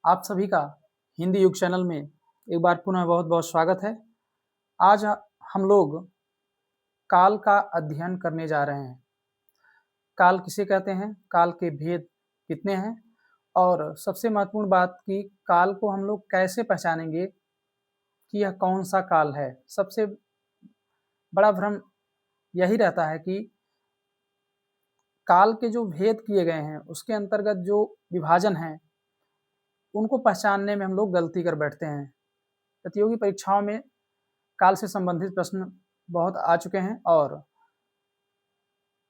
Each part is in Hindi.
आप सभी का हिंदी युग चैनल में एक बार पुनः बहुत बहुत स्वागत है। आज हम लोग काल का अध्ययन करने जा रहे हैं। काल किसे कहते हैं, काल के भेद कितने हैं और सबसे महत्वपूर्ण बात कि काल को हम लोग कैसे पहचानेंगे कि यह कौन सा काल है। सबसे बड़ा भ्रम यही रहता है कि काल के जो भेद किए गए हैं उसके अंतर्गत जो विभाजन हैं उनको पहचानने में हम लोग गलती कर बैठते हैं। प्रतियोगी परीक्षाओं में काल से संबंधित प्रश्न बहुत आ चुके हैं और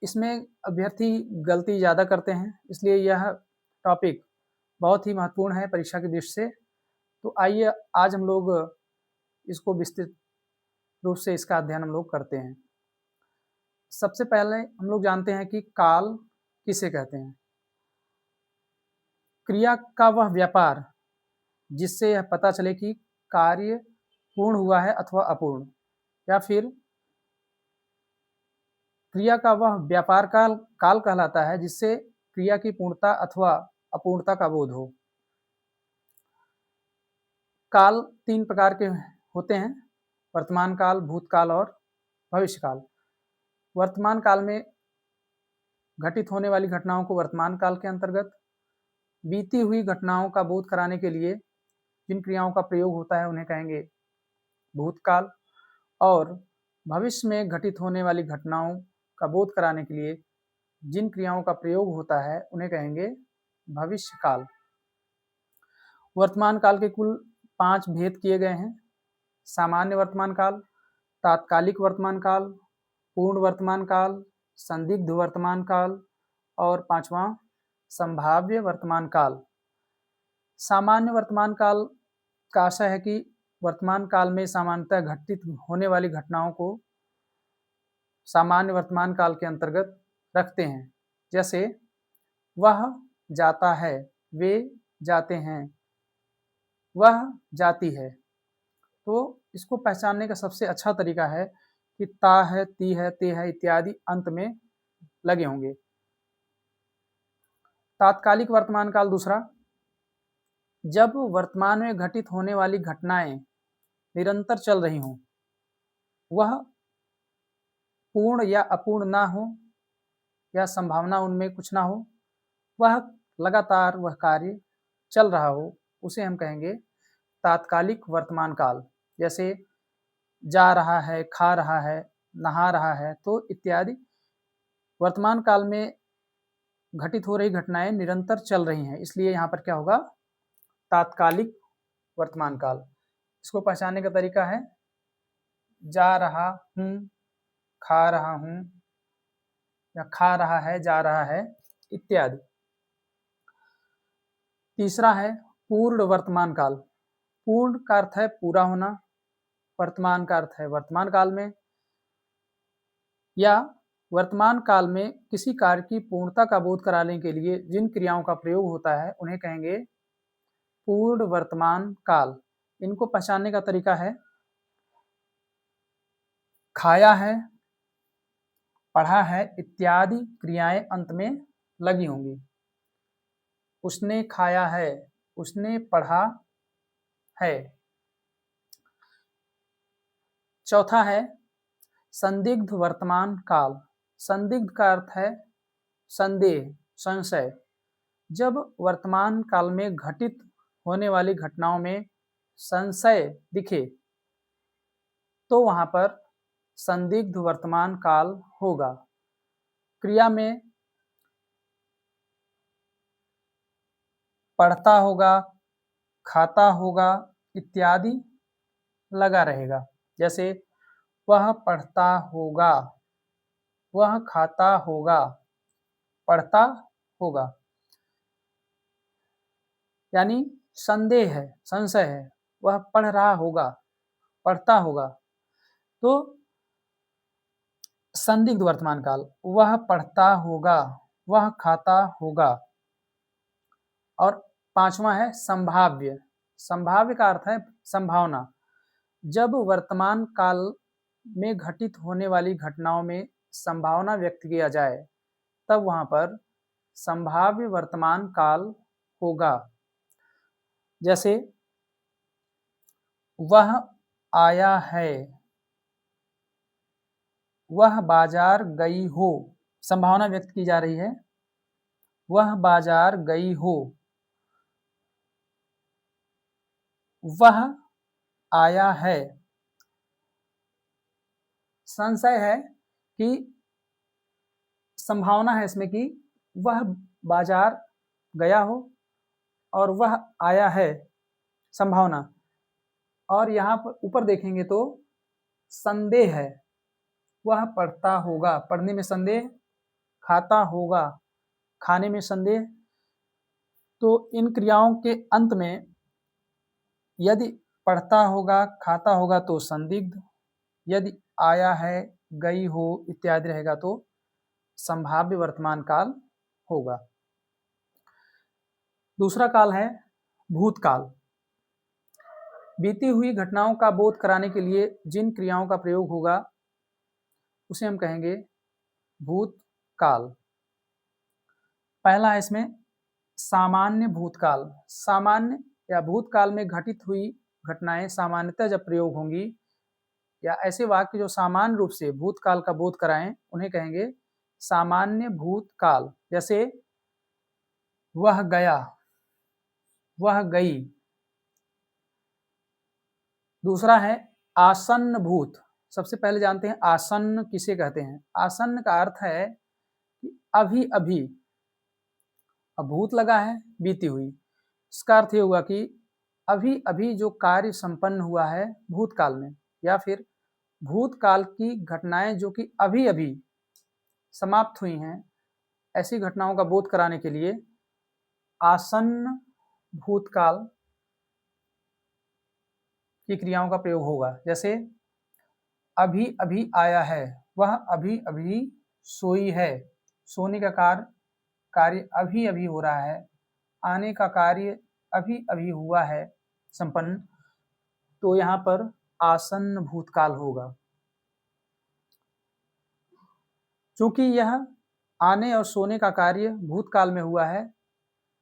इसमें अभ्यर्थी गलती ज़्यादा करते हैं, इसलिए यह टॉपिक बहुत ही महत्वपूर्ण है परीक्षा की दृष्टि से। तो आइए आज हम लोग इसको विस्तृत रूप से इसका अध्ययन हम लोग करते हैं। सबसे पहले हम लोग जानते हैं कि काल किसे कहते हैं। क्रिया का वह व्यापार जिससे यह पता चले कि कार्य पूर्ण हुआ है अथवा अपूर्ण, या फिर क्रिया का वह व्यापार काल कहलाता है जिससे क्रिया की पूर्णता अथवा अपूर्णता का बोध हो। काल तीन प्रकार के होते हैं: वर्तमान काल, भूतकाल और भविष्य काल। वर्तमान काल में घटित होने वाली घटनाओं को वर्तमान काल के अंतर्गत, बीती हुई घटनाओं का बोध कराने के लिए जिन क्रियाओं का प्रयोग होता है उन्हें कहेंगे भूतकाल, और भविष्य में घटित होने वाली घटनाओं का बोध कराने के लिए जिन क्रियाओं का प्रयोग होता है उन्हें कहेंगे भविष्य काल। वर्तमान काल के कुल 5 भेद किए गए हैं: सामान्य वर्तमान काल, तात्कालिक वर्तमान काल, पूर्ण वर्तमान काल, संदिग्ध वर्तमान काल और 5वां संभाव्य वर्तमान काल। सामान्य वर्तमान काल का आशय है कि वर्तमान काल में सामान्यतः घटित होने वाली घटनाओं को सामान्य वर्तमान काल के अंतर्गत रखते हैं, जैसे वह जाता है, वे जाते हैं, वह जाती है। तो इसको पहचानने का सबसे अच्छा तरीका है कि ता है, ती है, ते है इत्यादि अंत में लगे होंगे। तात्कालिक वर्तमान काल दूसरा, जब वर्तमान में घटित होने वाली घटनाएं निरंतर चल रही हों, वह पूर्ण या अपूर्ण ना हो या संभावना उनमें कुछ ना हो, वह लगातार वह कार्य चल रहा हो, उसे हम कहेंगे तात्कालिक वर्तमान काल। जैसे जा रहा है, खा रहा है, नहा रहा है, तो इत्यादि वर्तमान काल में घटित हो रही घटनाएं निरंतर चल रही हैं, इसलिए यहाँ पर क्या होगा, तात्कालिक वर्तमान काल। इसको पहचानने का तरीका है जा रहा हूँ, खा रहा हूँ, या खा रहा है, जा रहा है इत्यादि। तीसरा है पूर्ण वर्तमान काल। पूर्ण का अर्थ है पूरा होना, वर्तमान का अर्थ है वर्तमान काल में, या वर्तमान काल में किसी कार्य की पूर्णता का बोध कराने के लिए जिन क्रियाओं का प्रयोग होता है उन्हें कहेंगे पूर्ण वर्तमान काल। इनको पहचानने का तरीका है खाया है, पढ़ा है इत्यादि क्रियाएं अंत में लगी होंगी। उसने खाया है, उसने पढ़ा है। चौथा है संदिग्ध वर्तमान काल। संदिग्ध का अर्थ है संदेह, संशय। जब वर्तमान काल में घटित होने वाली घटनाओं में संशय दिखे तो वहां पर संदिग्ध वर्तमान काल होगा। क्रिया में पढ़ता होगा, खाता होगा इत्यादि लगा रहेगा। जैसे वह पढ़ता होगा, वह खाता होगा, पढ़ता होगा, यानी संदेह है, संशय है, वह पढ़ रहा होगा, पढ़ता होगा। तो संदिग्ध वर्तमान काल, वह पढ़ता होगा, वह खाता होगा। और 5वां है संभाव्य। संभाव्य का अर्थ है संभावना। जब वर्तमान काल में घटित होने वाली घटनाओं में संभावना व्यक्त किया जाए तब वहां पर संभाव्य वर्तमान काल होगा। जैसे वह आया है, वह बाजार गई हो, संभावना व्यक्त की जा रही है। वह बाजार गई हो, वह आया है। संशय है कि संभावना है इसमें कि वह बाजार गया हो और वह आया है, संभावना। और यहाँ पर ऊपर देखेंगे तो संदेह है, वह पढ़ता होगा, पढ़ने में संदेह, खाता होगा, खाने में संदेह। तो इन क्रियाओं के अंत में यदि पढ़ता होगा, खाता होगा तो संदिग्ध, यदि आया है, गई हो इत्यादि रहेगा तो संभाव्य वर्तमान काल होगा। दूसरा काल है भूतकाल। बीती हुई घटनाओं का बोध कराने के लिए जिन क्रियाओं का प्रयोग होगा उसे हम कहेंगे भूतकाल। पहला है इसमें सामान्य भूतकाल। सामान्य या भूतकाल में घटित हुई घटनाएं सामान्यतः जब प्रयोग होंगी या ऐसे वाक्य जो सामान्य रूप से भूतकाल का बोध कराएं उन्हें कहेंगे सामान्य भूतकाल। जैसे वह गया, वह गई। दूसरा है आसन्न भूत। सबसे पहले जानते हैं आसन्न किसे कहते हैं। आसन्न का अर्थ है कि अभी अभी, अब भूत लगा है बीती हुई, इसका अर्थ ये हुआ कि अभी अभी जो कार्य संपन्न हुआ है भूतकाल में, या फिर भूतकाल की घटनाएं जो कि अभी अभी समाप्त हुई हैं, ऐसी घटनाओं का बोध कराने के लिए आसन्न भूतकाल की क्रियाओं का प्रयोग होगा। जैसे अभी अभी आया है, वह अभी अभी सोई है। सोने का कार्य अभी अभी हो रहा है, आने का कार्य अभी अभी हुआ है संपन्न, तो यहाँ पर आसन्न भूतकाल होगा। क्योंकि यह आने और सोने का कार्य भूतकाल में हुआ है,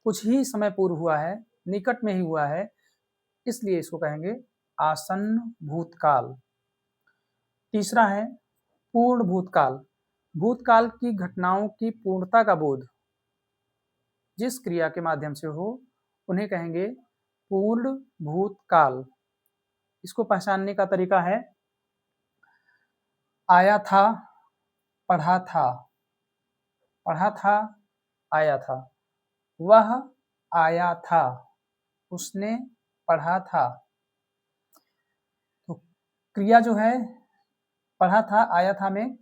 कुछ ही समय पूर्व हुआ है, निकट में ही हुआ है, इसलिए इसको कहेंगे आसन्न भूतकाल। तीसरा है पूर्ण भूतकाल। भूतकाल की घटनाओं की पूर्णता का बोध जिस क्रिया के माध्यम से हो उन्हें कहेंगे पूर्ण भूतकाल। इसको पहचानने का तरीका है आया था, पढ़ा था, पढ़ा था, आया था। वह आया था, उसने पढ़ा था। तो क्रिया जो है पढ़ा था, आया था में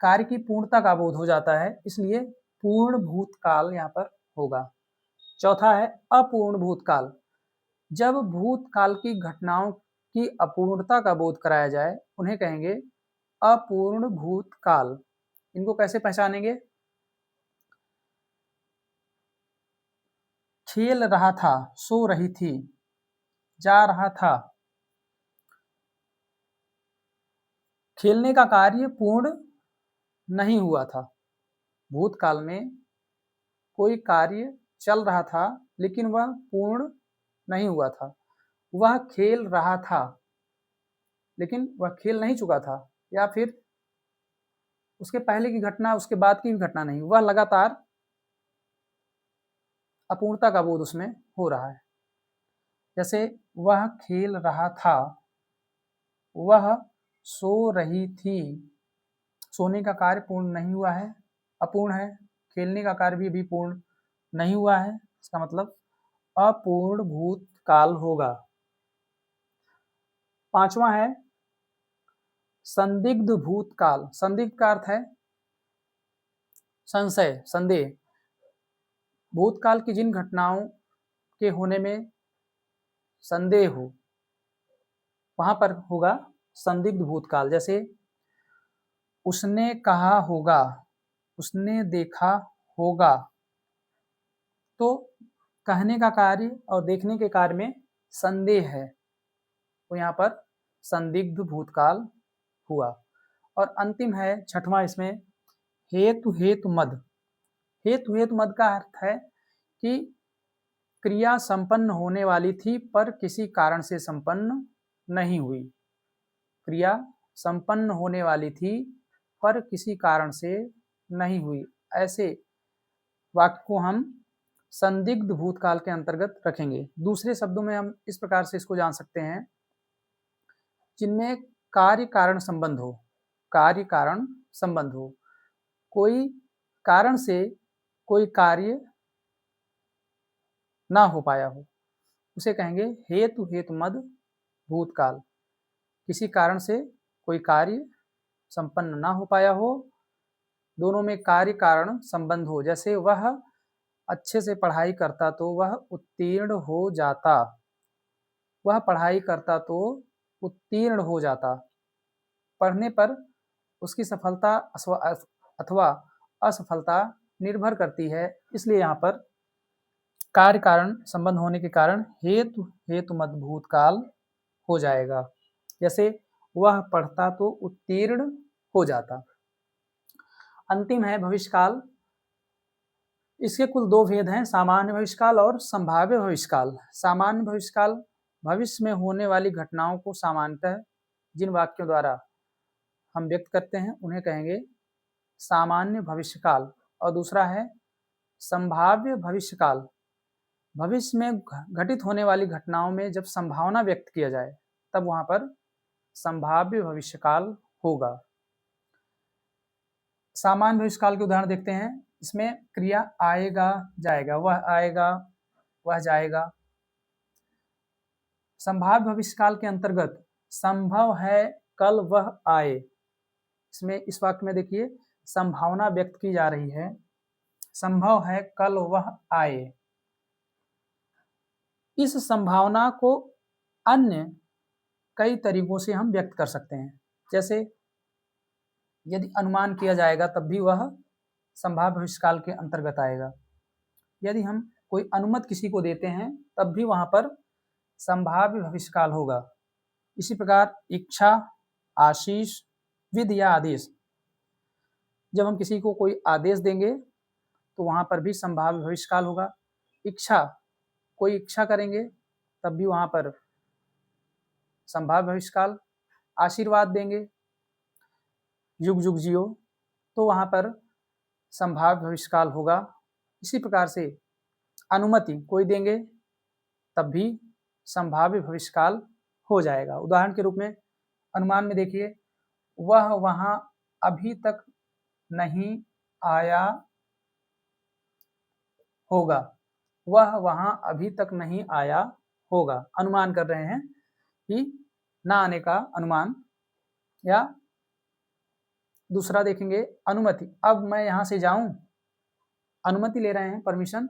कार्य की पूर्णता का बोध हो जाता है, इसलिए पूर्ण भूतकाल यहाँ पर होगा। चौथा है अपूर्ण भूतकाल। जब भूतकाल की घटनाओं की अपूर्णता का बोध कराया जाए उन्हें कहेंगे अपूर्ण भूतकाल। इनको कैसे पहचानेंगे? खेल रहा था, सो रही थी, जा रहा था। खेलने का कार्य पूर्ण नहीं हुआ था। भूतकाल में कोई कार्य चल रहा था लेकिन वह पूर्ण नहीं हुआ था। वह खेल रहा था लेकिन वह खेल नहीं चुका था, या फिर उसके पहले की घटना उसके बाद की भी घटना नहीं, वह लगातार अपूर्णता का बोध उसमें हो रहा है। जैसे वह खेल रहा था, वह सो रही थी। सोने का कार्य पूर्ण नहीं हुआ है, अपूर्ण है। खेलने का कार्य भी अभी पूर्ण नहीं हुआ है, इसका मतलब अपूर्ण भूतकाल होगा। पांचवा है संदिग्ध भूतकाल। संदिग्ध का अर्थ है संशय, संदेह। भूतकाल की जिन घटनाओं के होने में संदेह हो वहां पर होगा संदिग्ध भूतकाल। जैसे उसने कहा होगा, उसने देखा होगा। तो कहने का कार्य और देखने के कार्य में संदेह है, तो यहाँ पर संदिग्ध भूतकाल हुआ। और अंतिम है छठवां इसमें हेतु हेतु मद। हेतु हेतु मद का अर्थ है कि क्रिया संपन्न होने वाली थी पर किसी कारण से संपन्न नहीं हुई। क्रिया संपन्न होने वाली थी पर किसी कारण से नहीं हुई। ऐसे वाक्य को हम संदिग्ध भूतकाल के अंतर्गत रखेंगे। दूसरे शब्दों में हम इस प्रकार से इसको जान सकते हैं, जिनमें कार्य कारण संबंध हो। कार्य कारण संबंध हो, कोई कारण से कोई कार्य ना हो पाया हो, उसे कहेंगे हेतु हेतुमद भूतकाल। किसी कारण से कोई कार्य संपन्न ना हो पाया हो, दोनों में कार्य कारण संबंध हो। जैसे वह अच्छे से पढ़ाई करता तो वह उत्तीर्ण हो जाता। वह पढ़ाई करता तो उत्तीर्ण हो जाता। पढ़ने पर उसकी सफलता अथवा असफलता निर्भर करती है, इसलिए यहाँ पर कार्य कारण संबंध होने के कारण हेतु हेतुमद भूतकाल हो जाएगा। जैसे वह पढ़ता तो उत्तीर्ण हो जाता। अंतिम है भविष्यकाल। इसके कुल दो भेद हैं, सामान्य भविष्यकाल और संभाव्य भविष्यकाल। सामान्य भविष्यकाल भविष्य में होने वाली घटनाओं को सामान्यतः जिन वाक्यों द्वारा हम व्यक्त करते हैं उन्हें कहेंगे सामान्य भविष्यकाल। और दूसरा है संभाव्य भविष्यकाल। भविष्य में घटित होने वाली घटनाओं में जब संभावना व्यक्त किया जाए तब वहां पर संभाव्य भविष्यकाल होगा। सामान्य भविष्यकाल के उदाहरण देखते हैं। इसमें क्रिया आएगा जाएगा, वह आएगा वह जाएगा। संभाव्य भविष्यकाल के अंतर्गत संभव है कल वह आए। इसमें इस वाक्य में देखिए संभावना व्यक्त की जा रही है, संभव है कल वह आए। इस संभावना को अन्य कई तरीकों से हम व्यक्त कर सकते हैं। जैसे यदि अनुमान किया जाएगा तब भी वह संभाव्य भविष्यकाल के अंतर्गत आएगा। यदि हम कोई अनुमति किसी को देते हैं तब भी वहां पर संभाव्य भविष्यकाल होगा। इसी प्रकार इच्छा, आशीष, विधि या आदेश, जब हम किसी को कोई आदेश देंगे तो वहां पर भी संभाव्य भविष्यकाल होगा। इच्छा, कोई इच्छा करेंगे तब भी वहां पर संभाव्य भविष्यकाल। आशीर्वाद देंगे, युग युग जियो, तो वहां पर संभाव्य भविष्यकाल होगा। इसी प्रकार से अनुमति कोई देंगे तब भी संभाव्य भविष्यकाल हो जाएगा। उदाहरण के रूप में अनुमान में देखिए वह वहां अभी तक नहीं आया होगा। वह वहां अभी तक नहीं आया होगा। अनुमान कर रहे हैं कि ना आने का अनुमान। या दूसरा देखेंगे अनुमति, अब मैं यहां से जाऊं, अनुमति ले रहे हैं, परमिशन,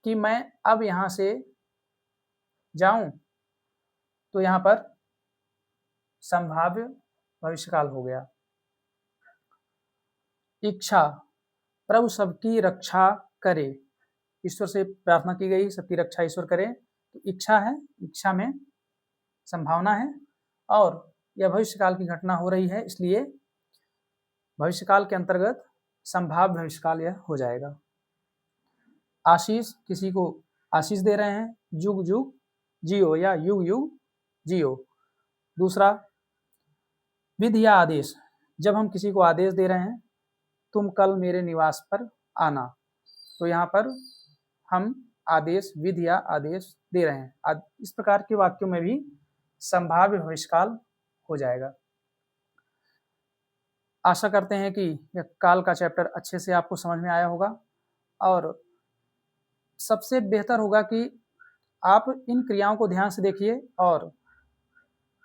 कि मैं अब यहां से जाऊं, तो यहां पर संभाव्य भविष्यकाल हो गया। इच्छा, प्रभु सबकी रक्षा करे, ईश्वर से प्रार्थना की गई सबकी रक्षा ईश्वर करे, तो इच्छा है, इच्छा में संभावना है और यह भविष्यकाल की घटना हो रही है, इसलिए भविष्यकाल के अंतर्गत संभाव्य भविष्यकाल यह हो जाएगा। आशीष, किसी को आशीष दे रहे हैं, युग युग जियो या युग युग जियो। दूसरा विधि या आदेश, जब हम किसी को आदेश दे रहे हैं तुम कल मेरे निवास पर आना, तो यहाँ पर हम आदेश, विधि या आदेश दे रहे हैं। इस प्रकार के वाक्यों में भी संभाव्य भविष्यकाल हो जाएगा। आशा करते हैं कि यह काल का चैप्टर अच्छे से आपको समझ में आया होगा और सबसे बेहतर होगा कि आप इन क्रियाओं को ध्यान से देखिए और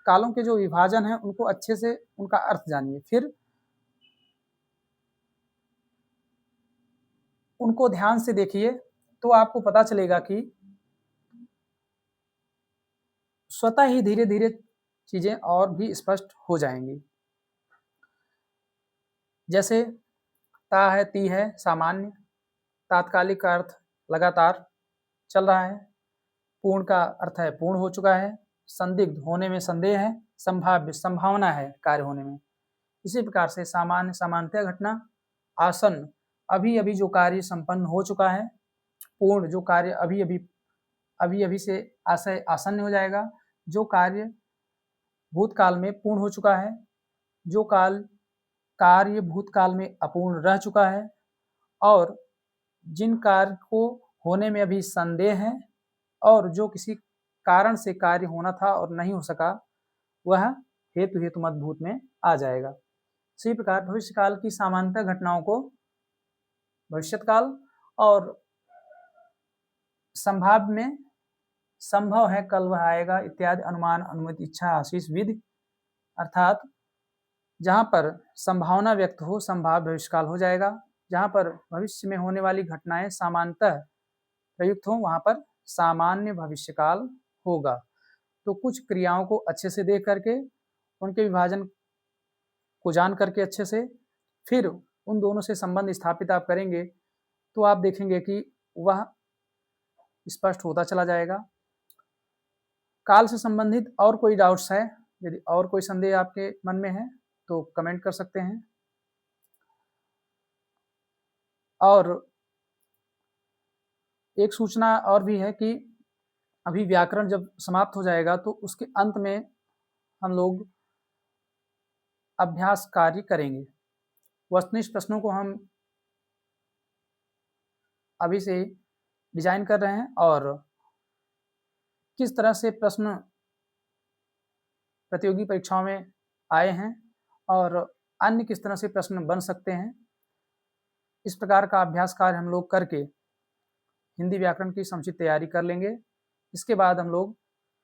कालों के जो विभाजन है उनको अच्छे से उनका अर्थ जानिए, फिर उनको ध्यान से देखिए तो आपको पता चलेगा कि स्वतः ही धीरे धीरे चीजें और भी स्पष्ट हो जाएंगी। जैसे ता है, ती है, सामान्य, तात्कालिक का अर्थ लगातार चल रहा है, पूर्ण का अर्थ है पूर्ण हो चुका है, संदिग्ध होने में संदेह है, संभाव्य संभावना है कार्य होने में। इसी प्रकार से सामान्य सामान्यतः घटना, आसन्न अभी अभी जो कार्य संपन्न हो चुका है, पूर्ण, जो कार्य अभी अभी से आसन्न हो जाएगा, जो कार्य भूतकाल में पूर्ण हो चुका है, जो कार्य भूतकाल में अपूर्ण रह चुका है, और जिन कार्य को होने में अभी संदेह है, और जो किसी कारण से कार्य होना था और नहीं हो सका, वह हेतु हेतुमत भूत में आ जाएगा। इसी प्रकार भविष्यकाल की सामान्यतः घटनाओं को भविष्यकाल, और संभाव्य में संभव है कल वह आएगा इत्यादि अनुमान, अनुमति, इच्छा, आशीष, विधि, अर्थात जहाँ पर संभावना व्यक्त हो संभाव्य भविष्यकाल हो जाएगा, जहाँ पर भविष्य में होने वाली घटनाएं सामान्यतः प्रयुक्त हों वहाँ पर सामान्य भविष्यकाल होगा। तो कुछ क्रियाओं को अच्छे से देख करके, उनके विभाजन को जान करके अच्छे से, फिर उन दोनों से संबंध स्थापित आप करेंगे तो आप देखेंगे कि वह स्पष्ट होता चला जाएगा। काल से संबंधित और कोई डाउट्स है, यदि और कोई संदेह आपके मन में है तो कमेंट कर सकते हैं। और एक सूचना और भी है कि अभी व्याकरण जब समाप्त हो जाएगा तो उसके अंत में हम लोग अभ्यास कार्य करेंगे। वस्तुनिष्ठ प्रश्नों को हम अभी से डिजाइन कर रहे हैं, और किस तरह से प्रश्न प्रतियोगी परीक्षाओं में आए हैं और अन्य किस तरह से प्रश्न बन सकते हैं, इस प्रकार का अभ्यास कार्य हम लोग करके हिंदी व्याकरण की समुचित तैयारी कर लेंगे। इसके बाद हम लोग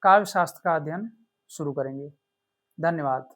काव्य शास्त्र का अध्ययन शुरू करेंगे। धन्यवाद।